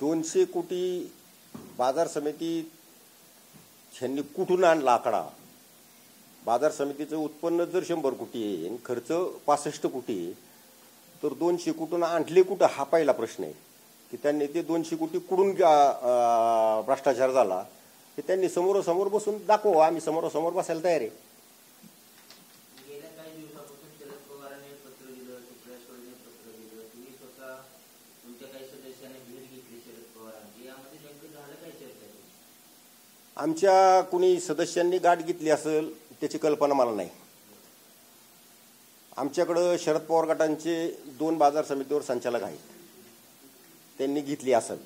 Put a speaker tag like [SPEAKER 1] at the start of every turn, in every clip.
[SPEAKER 1] 200 कोटी बाजार समिती ह्यांनी कुठून आणला आकडा? बाजार समितीचं उत्पन्न जर 100 कोटी आहे आणि खर्च 65 कोटी आहे, तर 200 कुठून आणले कुठं हा पहिला प्रश्न आहे की त्यांनी ते 200 कोटी कुठून भ्रष्टाचार झाला हे त्यांनी समोरासमोर बसून दाखवा. आम्ही समोरासमोर बसायला तयार आहे. आमच्या कुणी सदस्यांनी गाठ घेतली असेल त्याची कल्पना मला नाही. आमच्याकडं शरद पवार गटांचे 2 बाजार समितीवर संचालक आहेत, त्यांनी घेतली असेल.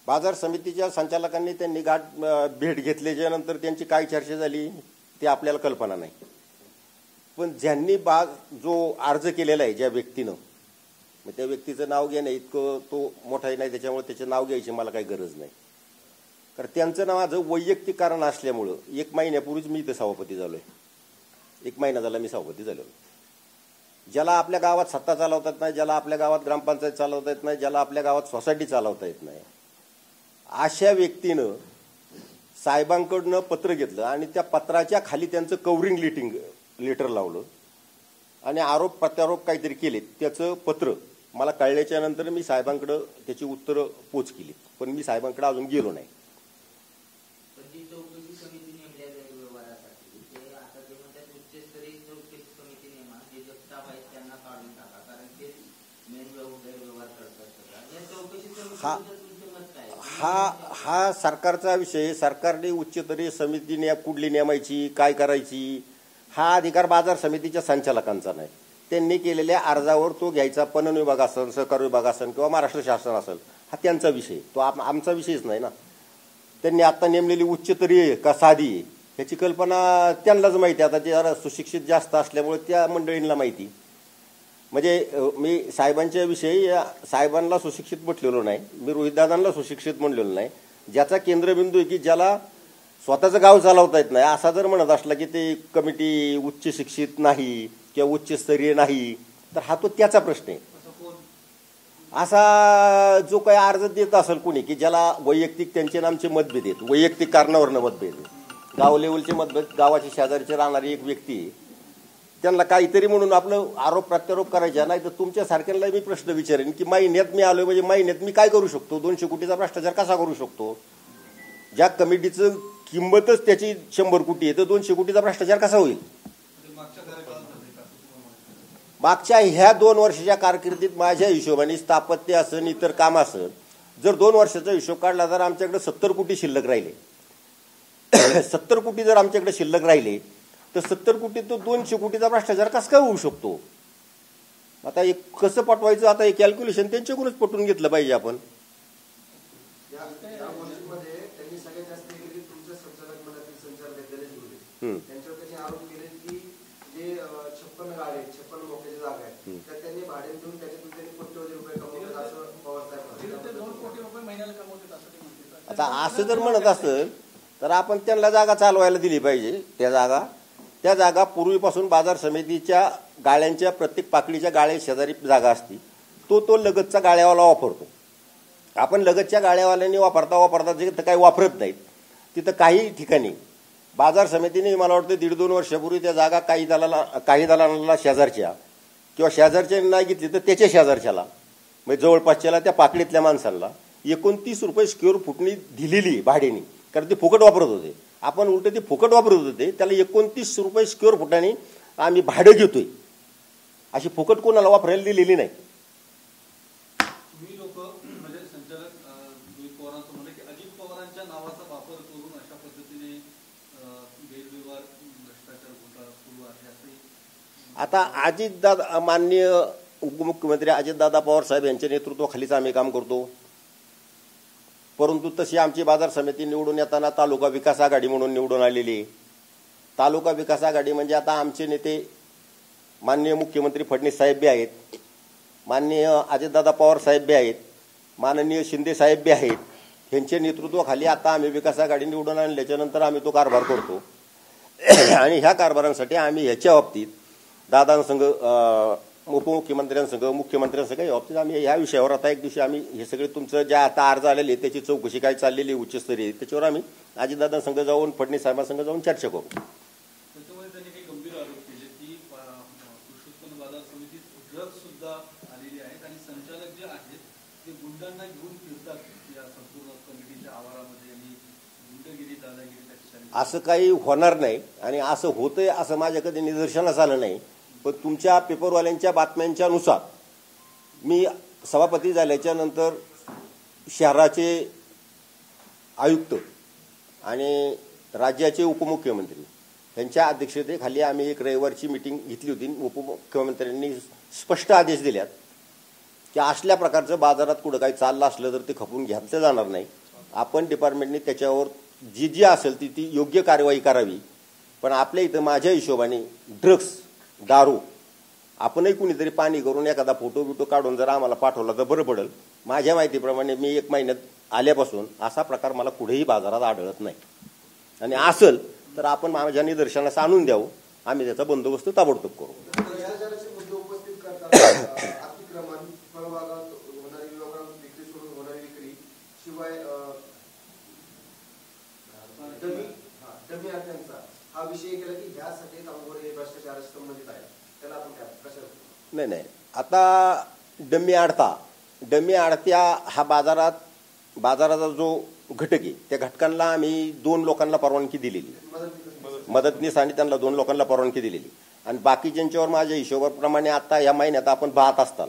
[SPEAKER 1] बाजार समितीच्या संचालकांनी त्यांनी भेट घेतल्याच्या नंतर त्यांची काय चर्चा झाली ते आपल्याला कल्पना नाही. पण ज्यांनी जो अर्ज केलेला आहे ज्या व्यक्तीनं, मग त्या व्यक्तीचं नाव घेणं इतकं तो मोठा नाही, त्याच्यामुळे त्याचं नाव घ्यायची मला काही गरज नाही. कारण त्यांचं नाव माझं वैयक्तिक कारण असल्यामुळं 1 महिन्यापूर्वीच मी इथं सभापती झालोय. 1 महिना झाला मी सभापती झालो. ज्याला आपल्या गावात सत्ता चालवता येत नाही, ज्याला आपल्या गावात ग्रामपंचायत चालवता येत नाही, ज्याला आपल्या गावात सोसायटी चालवता येत नाही, अशा व्यक्तीनं साहेबांकडनं पत्र घेतलं आणि त्या पत्राच्या खाली त्यांचं कव्हरिंग लेटर लावलं आणि आरोप प्रत्यारोप काहीतरी केले. त्याचं पत्र मला कळल्याच्या नंतर मी साहेबांकडं त्याची उत्तरं पोच केली, पण मी साहेबांकडे अजून गेलो नाही. हा सरकारचा विषय. सरकारने उच्चस्तरीय समिती कुठली नेमायची, काय करायची, हा अधिकार बाजार समितीच्या संचालकांचा नाही. त्यांनी केलेल्या अर्जावर तो घ्यायचा. पणन विभाग असेल, सहकार विभाग असेल किंवा महाराष्ट्र शासन असेल, हा त्यांचा विषय, तो आमचा विषयच नाही ना. त्यांनी आता नेमलेली उच्चस्तरीय का साधी ह्याची कल्पना त्यांनाच माहिती. आता ते जरा सुशिक्षित जास्त असल्यामुळे त्या मंडळींना माहिती. म्हणजे मी साहेबांच्या विषयी साहेबांना सुशिक्षित म्हटलेलो नाही, मी रोहितदादांना सुशिक्षित म्हणलेलो नाही. ज्याचा केंद्रबिंदू आहे की ज्याला स्वतःचं गाव चालवता येत नाही असा जर म्हणत असला की ते कमिटी उच्च शिक्षित नाही किंवा उच्चस्तरीय नाही, तर हा तो त्याचा प्रश्न आहे. असा जो काही अर्ज देत असेल कोणी की ज्याला वैयक्तिक त्यांचे नामचे मतभेद आहेत, वैयक्तिक कारणावरनं मतभेद आहेत, गाव लेवलचे मतभेद, गावाच्या शेजारचे राहणारी एक व्यक्ती, त्यांना काहीतरी म्हणून आपलं आरोप प्रत्यारोप करायचा नाही. तर तुमच्यासारख्यांना मी प्रश्न विचारेन की महिन्यात मी आलोय म्हणजे महिन्यात मी काय करू शकतो? 200 कोटीचा भ्रष्टाचार कसा करू शकतो? ज्या कमिटीचं किंमतच त्याची 100 कोटी आहे, तर 200 कोटीचा भ्रष्टाचार कसा होईल? मागच्या ह्या 2 वर्षाच्या कारकिर्दीत माझ्या हिशोबाने स्थापत्य असेल, इतर काम असेल, जर 2 वर्षाचा हिशोब काढला तर आमच्याकडे 70 कोटी शिल्लक राहिले. 70 कोटी जर आमच्याकडे शिल्लक राहिले तर 70 कोटी तो 200 कोटीचा भ्रष्टाचार कसा काय होऊ शकतो? आता एक कसं पटवायचं, आता हे कॅल्क्युलेशन त्यांच्याकडूनच पटवून घेतलं पाहिजे आपण. आता असं जर म्हणत असेल तर आपण त्यांना जागा चालवायला दिली पाहिजे. त्या जागा पूर्वीपासून बाजार समितीच्या गाळ्यांच्या प्रत्येक पाकडीच्या गाळ्या शेजारी जागा असती, तो लगतचा गाळ्यावाला वापरतो. आपण लगतच्या गाळ्यावाल्यांनी वापरता जिथं काही वापरत नाहीत तिथं काही ठिकाणी बाजार समितीने मला वाटतं 1.5-2 वर्षापूर्वी त्या जागा काही दलालांना शेजारच्या किंवा शेजारच्या नाही घेतली तर त्याच्या शेजारच्याला म्हणजे जवळपासच्याला त्या पाकडीतल्या माणसांना 29 रुपये स्क्वेअर फुटनी दिलेली भाड्याने, कारण ते फुकट वापरत होते. आपण उलट ते फुकट वापरत होते त्याला 29 रुपये स्क्वेअर फुटाने आम्ही भाडं घेतोय. अशी फुकट कोणाला वापरायला दिलेली नाही.
[SPEAKER 2] अजित पवारांच्या नावाचा वापर करून अशा पद्धतीने गैरव्यवहार भ्रष्टाचार घोटाळा सुरू आहे.
[SPEAKER 1] आता अजितदादा, माननीय उपमुख्यमंत्री अजितदादा पवार साहेब यांच्या नेतृत्वाखालीच आम्ही काम करतो. परंतु तशी आमची बाजार समिती निवडून येताना तालुका विकास आघाडी म्हणून निवडून आलेली. तालुका विकास आघाडी म्हणजे आता आमचे नेते माननीय मुख्यमंत्री फडणवीस साहेब बी आहेत, माननीय अजितदादा पवार साहेब बी आहेत, माननीय शिंदे साहेब बी आहेत. यांच्या नेतृत्वाखाली आता आम्ही विकास आघाडी निवडून आणल्याच्यानंतर आम्ही तो कारभार करतो. आणि ह्या कारभारांसाठी आम्ही ह्याच्या बाबतीत दादांसंग उपमुख्यमंत्र्यांसंग मुख्यमंत्र्यांसंग या बाबतीत आम्ही ह्या विषयावर आता एक दिवशी आम्ही हे सगळे तुमचं ज्या आता अर्ज आलेले त्याची चौकशी काय चाललेली उच्चस्तरीय त्याच्यावर आम्ही अजितदादांसंग जाऊन फडणवीस साहेबांसंग जाऊन चर्चा करू.
[SPEAKER 2] त्याच्यामुळे त्यांनी काही गंभीर आरोप केले की कृषी उत्पन्न बाजार समितीत ड्रग्ज सुद्धा आलेली आहेत आणि संचालक जे आहेत ते गुंडांना घेऊन फिरतात या संपूर्ण कमिटीच्या आवारामध्ये आणि गुंडगिरी दादागिरी त्याच्या.
[SPEAKER 1] असं काही होणार नाही आणि असं होतंय असं माझ्या कधी निदर्शनास आलं नाही. पण तुमच्या पेपरवाल्यांच्या बातम्यांच्या नुसार मी सभापती झाल्याच्या नंतर शहराचे आयुक्त आणि राज्याचे उपमुख्यमंत्री यांच्या अध्यक्षतेखाली आम्ही एक रविवारची मीटिंग घेतली होती. उपमुख्यमंत्र्यांनी स्पष्ट आदेश दिल्यात की असल्या प्रकारचं बाजारात कुठं काही चाललं असलं तर ते खपून घेतलं जाणार नाही. आपण डिपार्टमेंटने त्याच्यावर जी जी असेल ती योग्य कार्यवाही करावी. पण आपल्या इथं माझ्या हिशोबाने ड्रग्स दारू आपणही कुणीतरी पाणी करून एखादा फोटो बिटो काढून जर आम्हाला पाठवला तर बरं पडेल. माझ्या माहितीप्रमाणे मी 1 महिन्यात आल्यापासून असा प्रकार मला कुठेही बाजारात आढळत नाही आणि असेल तर आपण माझ्या निदर्शनास आणून द्यावं. आम्ही त्याचा बंदोबस्त ताबडतोब करू.
[SPEAKER 3] हा विषय केला की ह्यासाठी कामगार भ्रष्टाचार संबंधित आहे त्याला आपण काय कशा
[SPEAKER 1] नाही आता डमी आडत्या हा बाजाराचा जो घटक आहे त्या घटकांना आम्ही 2 लोकांना परवानगी दिलेली मदतनीस आणि त्यांना 2 लोकांना परवानगी दिलेली आणि बाकीच्यांच्यावर माझ्या हिशोबाप्रमाणे आता या महिन्यात आपण पाहत असताल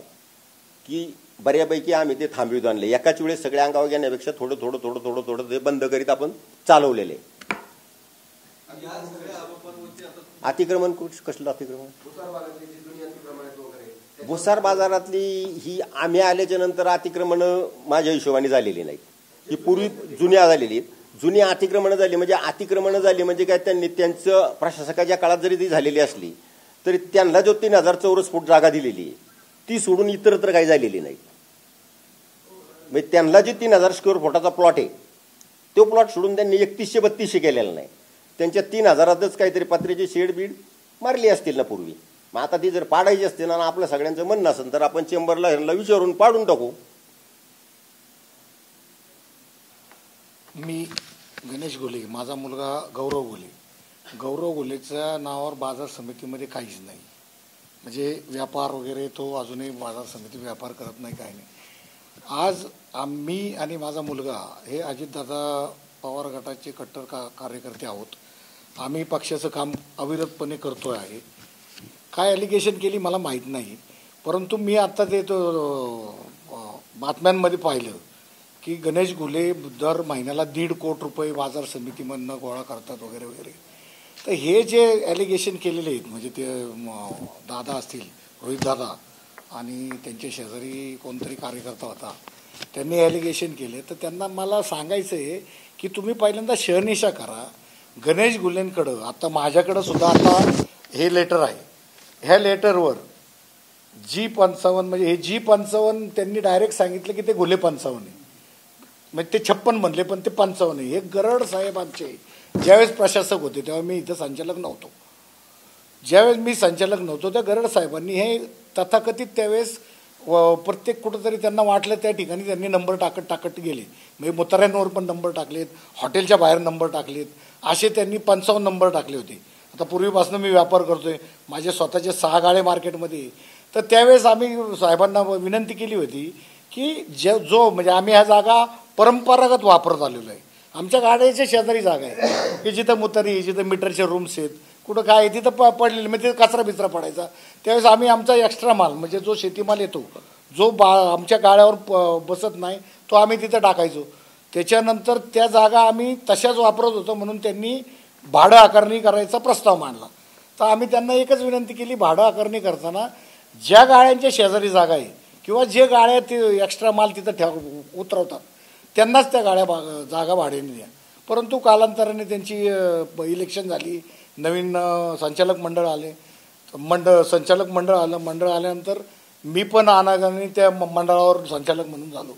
[SPEAKER 1] की बऱ्यापैकी आम्ही ते थांबवित आणले. एकाच वेळेस सगळ्या अंगावर घेण्यापेक्षा थोडं ते बंद करीत आपण चालवलेले. अतिक्रमण कसलं अतिक्रमण भुसार बाजारातली ही आम्ही आल्याच्या नंतर अतिक्रमण माझ्या हिशोबाने झालेली नाही. ही पूर्वी जुन्या झालेली आहेत. जुनी अतिक्रमण झाली म्हणजे काय त्यांनी त्यांचं प्रशासकाच्या काळात जरी ती झालेली असली तरी त्यांना जो 3000 चौरस फूट जागा दिलेली आहे ती सोडून इतरत्र काही झालेली नाही. म्हणजे त्यांना जे 3000 स्क्वेअर फुटाचा प्लॉट आहे तो प्लॉट सोडून त्यांनी 3132 केलेला नाही. त्यांच्या 3000च काहीतरी पत्र्याची शेड बीड मारली असतील ना पूर्वी. मग आता ती जर पाडायची असते ना आपल्या सगळ्यांचं म्हणणं असेल तर आपण चेंबरला ह्यांना विचारून पाडून टाकू.
[SPEAKER 4] मी गणेश घोले, माझा मुलगा गौरव घोलेच्या नावावर बाजार समितीमध्ये काहीच नाही. म्हणजे व्यापार वगैरे तो अजूनही बाजार समिती व्यापार करत नाही, काही नाही. आज आम्ही आणि माझा मुलगा हे अजितदादा पवार गटाचे कट्टर कार्यकर्ते आहोत. आम्ही पक्षाचं काम अविरतपणे करतोय आहे. काय ॲलिगेशन केली मला माहीत नाही, परंतु मी आत्ता ते बातम्यांमध्ये पाहिलं की गणेश घुले दर महिन्याला 1.5 कोटी रुपये बाजार समितीमधनं गोळा करतात वगैरे वगैरे. तर हे जे ॲलिगेशन केलेले आहेत म्हणजे ते दादा असतील, रोहित दादा आणि त्यांचे शेजारी कोणतरी कार्यकर्ता होता, त्यांनी ॲलिगेशन केले. तर त्यांना मला सांगायचं आहे की तुम्ही पहिल्यांदा शहनिशा करा. गणेश घुलेंकडं आता माझ्याकडं सुद्धा आता हे लेटर आहे. ह्या लेटरवर G55 म्हणजे हे G55 त्यांनी डायरेक्ट सांगितलं की ते घुले 55 आहे. म्हणजे ते 56 म्हणले पण ते 55 आहे. हे गरड साहेबांचे ज्यावेळेस प्रशासक होते तेव्हा मी इथं संचालक नव्हतो. ज्यावेळेस मी संचालक नव्हतो त्या गरड साहेबांनी हे तथाकथित त्यावेळेस प्रत्येक कुठंतरी त्यांना वाटलं त्या ठिकाणी त्यांनी नंबर टाकत गेले. म्हणजे मुताऱ्यांवर पण नंबर टाकलेत, हॉटेलच्या बाहेर नंबर टाकलेत, असे त्यांनी 55 नंबर टाकले होते. आता पूर्वीपासून मी व्यापार करतोय, माझे स्वतःचे 6 गाळे मार्केटमध्ये. तर त्यावेळेस आम्ही साहेबांना विनंती केली होती की जो म्हणजे आम्ही ह्या जागा परंपरागत वापरत आलेलो आहे. आमच्या गाड्याच्या शेजारी जागा आहे की जिथं मुतारी, जिथं मीटरचे रूम्स आहेत, कुठं काय तिथं पडलेले म्हणजे तिथं कचरा बिचरा पडायचा. त्यावेळेस आम्ही आमचा एक्स्ट्रा माल म्हणजे जो शेतीमाल येतो जो आमच्या गाड्यावर बसत नाही तो आम्ही तिथं टाकायचो. त्याच्यानंतर त्या जागा आम्ही तशाच वापरत होतो म्हणून त्यांनी भाडं आकारणी करायचा प्रस्ताव मांडला. तर आम्ही त्यांना एकच विनंती केली, भाडं आकारणी करताना ज्या गाड्यांच्या शेजारी जागा आहे किंवा जे गाड्या ते एक्स्ट्रा माल तिथं उतरवतात त्यांनाच त्या जागा भाड्याने द्या. परंतु कालांतराने त्यांची इलेक्शन झाली, नवीन संचालक मंडळ आले, संचालक मंडळ आल्यानंतर मी पण अनागाने त्या मंडळावर संचालक म्हणून झालो.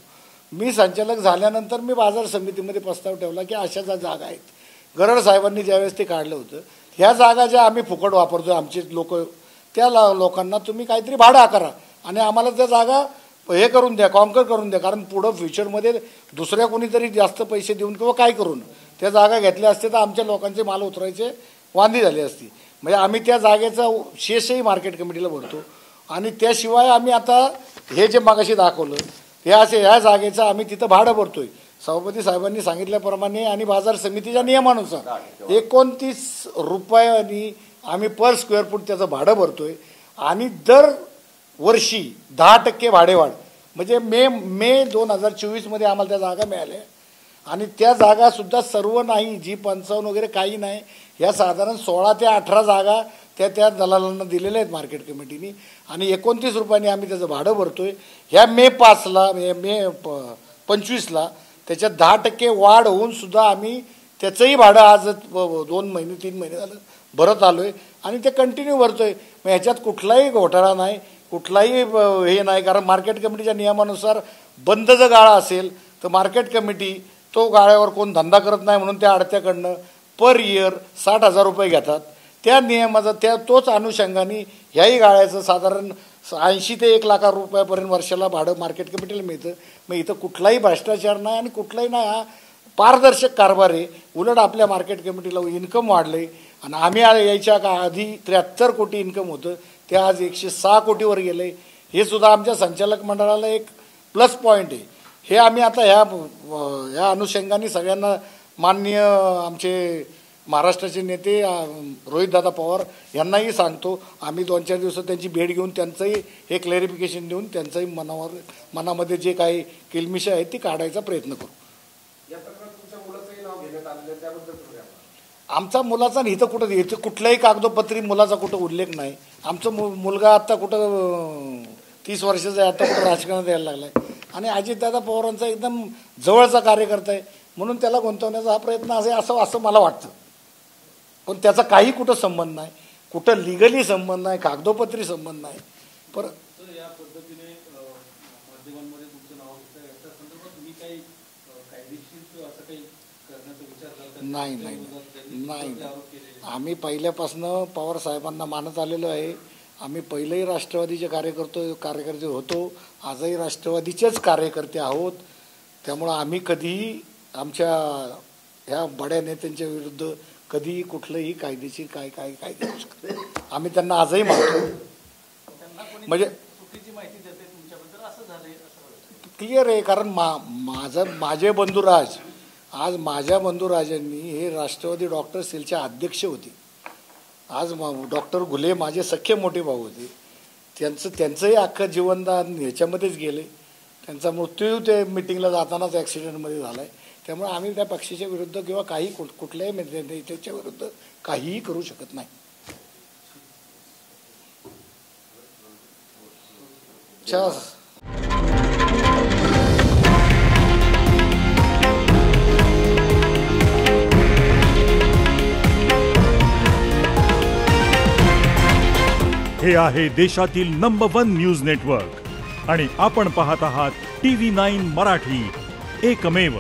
[SPEAKER 4] मी संचालक झाल्यानंतर मी बाजार समितीमध्ये प्रस्ताव ठेवला की अशा ज्या जागा आहेत, गरड साहेबांनी ज्यावेळेस ते काढलं होतं, ह्या जागा ज्या आम्ही फुकट वापरतो, आमचे लोक त्या लोकांना तुम्ही काहीतरी भाडं आकारा आणि आम्हाला त्या जागा हे करून द्या, कॉन्कर करून द्या. कारण पुढं फ्युचरमध्ये दुसऱ्या कोणीतरी जास्त पैसे देऊन किंवा काय करून त्या जागा घेतल्या असते तर आमच्या लोकांचे माल उतरायचे वांदी झाली असती. म्हणजे आम्ही त्या जागेचा शेषही मार्केट कमिटीला भरतो. आणि त्याशिवाय आम्ही आता हे जे मागाशी दाखवलं ह्या जागेचं आम्ही तिथं भाडं भरतोय सभापती साहेबांनी सांगितल्याप्रमाणे आणि बाजार समितीच्या नियमानुसार 29 रुपयांनी आम्ही पर स्क्वेअर फूट त्याचं भाडं भरतोय. आणि दर वर्षी 10% भाडेवाढ म्हणजे मे 2024 आम्हाला त्या जागा मिळाल्या. आणि त्या जागासुद्धा सर्व नाही, जी 55 वगैरे काही नाही, ह्या साधारण 16 ते 18 जागा त्या दलालांना दिलेल्या आहेत मार्केट कमिटीने. आणि 29 रुपयांनी आम्ही त्याचं भाडं भरतोय. ह्या मे 25ला त्याच्यात 10% वाढ होऊन सुद्धा आम्ही त्याचंही भाडं आज 2 महिने 3 महिने झालं भरत आलो आहे आणि ते कंटिन्यू भरतोय. मग ह्याच्यात कुठलाही घोटाळा नाही, कुठलाही हे नाही. कारण मार्केट कमिटीच्या नियमानुसार बंद जर गाळा असेल तर मार्केट कमिटी तो गाळ्यावर कोण धंदा करत नाही म्हणून त्या आडत्याकडनं पर इयर 60,000 रुपये घेतात. त्या नियमाचा तोच अनुषंगाने ह्याही गाळ्याचं साधारण 80 ते 1 लाख रुपयापर्यंत वर्षाला भाडं मार्केट कमिटीला मिळतं. मग इथं कुठलाही भ्रष्टाचार नाही आणि कुठलाही नाही, हा पारदर्शक कारभार आहे. उलट आपल्या मार्केट कमिटीला इन्कम वाढलं आहे. आणि आम्ही यायच्या आधी 73 कोटी इन्कम होतं, ते आज 106 कोटीवर गेलं आहे. हे सुद्धा आमच्या संचालक मंडळाला एक प्लस पॉईंट आहे. हे आम्ही आता ह्या अनुषंगाने सगळ्यांना माननीय आमचे महाराष्ट्राचे नेते रोहितदादा पवार यांनाही सांगतो. आम्ही 2-4 दिवसात त्यांची भेट घेऊन त्यांचंही हे क्लॅरिफिकेशन देऊन त्यांचंही मनामध्ये जे काही किलमिशा आहेत ती काढायचा प्रयत्न करू.
[SPEAKER 3] या प्रकरणात तुमच्या मुलाचंही नाव घेण्यात आलेलं आहे, त्याबद्दल
[SPEAKER 4] आमचा मुलाचा इथं कुठं इथं कुठल्याही कागदोपत्री मुलाचा कुठं उल्लेख नाही. आमचा मुलगा आत्ता कुठं 30 वर्षाचा आहे, आता कुठं राजकारणात यायला लागला आहे. आणि अजितदादा पवारांचा एकदम जवळचा कार्यकर्ता आहे म्हणून त्याला गुंतवण्याचा हा प्रयत्न असेल असं मला वाटतं. पण त्याचा काही कुठं संबंध नाही, कुठं लिगली संबंध नाही, कागदोपत्री संबंध नाही.
[SPEAKER 2] सर, या पद्धतीने माध्यमांमध्ये तुमचं नाव घेतलं, याच्या संदर्भात मी काही कायदेशीर असं काही करण्याचा विचार करता?
[SPEAKER 4] नाही. आम्ही पहिल्यापासून पवार साहेबांना मानत आलेलो आहे. आम्ही पहिलेही राष्ट्रवादीचे कार्यकर्ते होतो, आजही राष्ट्रवादीचेच कार्यकर्ते आहोत. त्यामुळं आम्ही कधीही आमच्या ह्या बड्या नेत्यांच्या विरुद्ध कधीही कुठलंही कायदेशीर काय करू शकतो. आम्ही त्यांना आजही मानतो. म्हणजे
[SPEAKER 2] चुकीची माहिती देते तुमच्याबद्दल असं झालंय असं
[SPEAKER 4] क्लिअर आहे. कारण माझे बंधुराज आज माझ्या बंधुराजांनी हे राष्ट्रवादी डॉक्टर सेलचे अध्यक्ष होते. आज डॉक्टर घुले माझे सख्खे मोठे भाऊ होते. त्यांचंही अख्खं जीवनदान ह्याच्यामध्येच गेले. त्यांचा मृत्यू ते मिटिंगला जातानाच ॲक्सिडेंटमध्ये झाला आहे. त्यामुळे आम्ही त्या पक्षाच्या विरुद्ध किंवा काही कुठल्याही नेत्याच्या विरुद्ध काहीही करू शकत नाही.
[SPEAKER 5] हे आहे देशातील नंबर 1 न्यूज नेटवर्क आणि आपण पाहत आहात TV9 मराठी, एकमेव.